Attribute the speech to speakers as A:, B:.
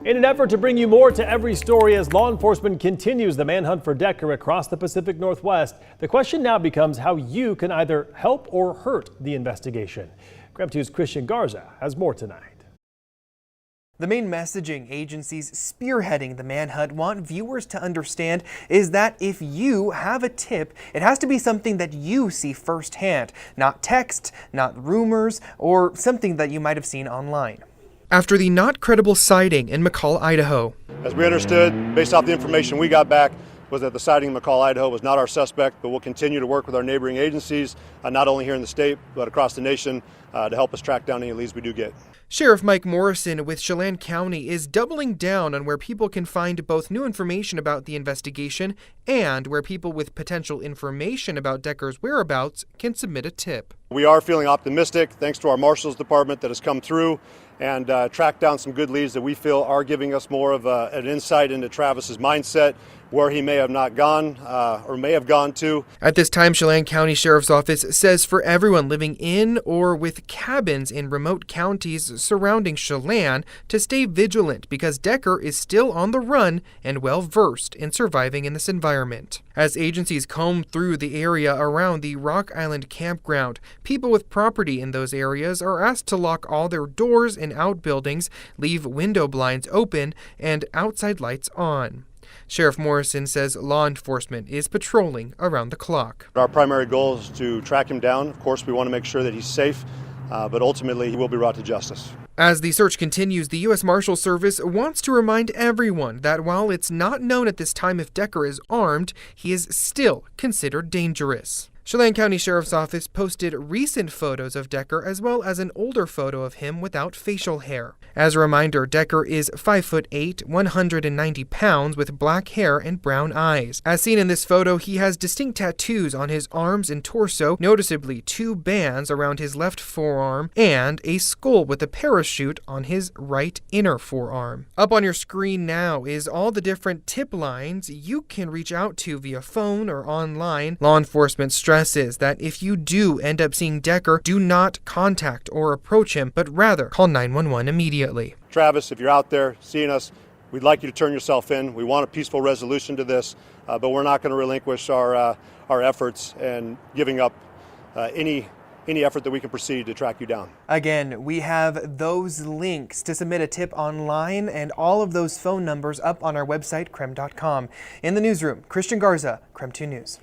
A: In an effort to bring you more to every story as law enforcement continues the manhunt for Decker across the Pacific Northwest, the question now becomes how you can either help or hurt the investigation. KREM 2's Christian Garza has more tonight.
B: The main messaging agencies spearheading the manhunt want viewers to understand is that if you have a tip, it has to be something that you see firsthand, not text, not rumors, or something that you might have seen online. After the not credible sighting in McCall, Idaho.
C: As we understood, based off the information we got back, was that the sighting in McCall, Idaho was not our suspect, but we'll continue to work with our neighboring agencies, not only here in the state, but across the nation, to help us track down any leads we do get.
B: Sheriff Mike Morrison with Chelan County is doubling down on where people can find both new information about the investigation and where people with potential information about Decker's whereabouts can submit a tip.
C: We are feeling optimistic thanks to our Marshals Department that has come through and tracked down some good leads that we feel are giving us more of an insight into Travis's mindset, where he may have not gone or may have gone to.
B: At this time, Chelan County Sheriff's Office says for everyone living in or with cabins in remote counties surrounding Chelan to stay vigilant because Decker is still on the run and well versed in surviving in this environment. As agencies comb through the area around the Rock Island campground, people with property in those areas are asked to lock all their doors and outbuildings, leave window blinds open, and outside lights on. Sheriff Morrison says law enforcement is patrolling around the clock.
C: Our primary goal is to track him down. Of course, we want to make sure that he's safe, but ultimately he will be brought to justice.
B: As the search continues, the U.S. Marshals Service wants to remind everyone that while it's not known at this time if Decker is armed, he is still considered dangerous. Chelan County Sheriff's Office posted recent photos of Decker as well as an older photo of him without facial hair. As a reminder, Decker is 5'8", 190 pounds with black hair and brown eyes. As seen in this photo, he has distinct tattoos on his arms and torso, noticeably 2 bands around his left forearm and a skull with a parachute on his right inner forearm. Up on your screen now is all the different tip lines you can reach out to via phone or online. Law enforcement stresses that if you do end up seeing Decker, do not contact or approach him, but rather call 911 immediately.
C: Travis, if you're out there seeing us, we'd like you to turn yourself in. We want a peaceful resolution to this, but we're not going to relinquish our efforts and giving up any effort that we can proceed to track you down.
B: Again, we have those links to submit a tip online and all of those phone numbers up on our website, KREM.com. In the newsroom, Christian Garza, KREM 2 News.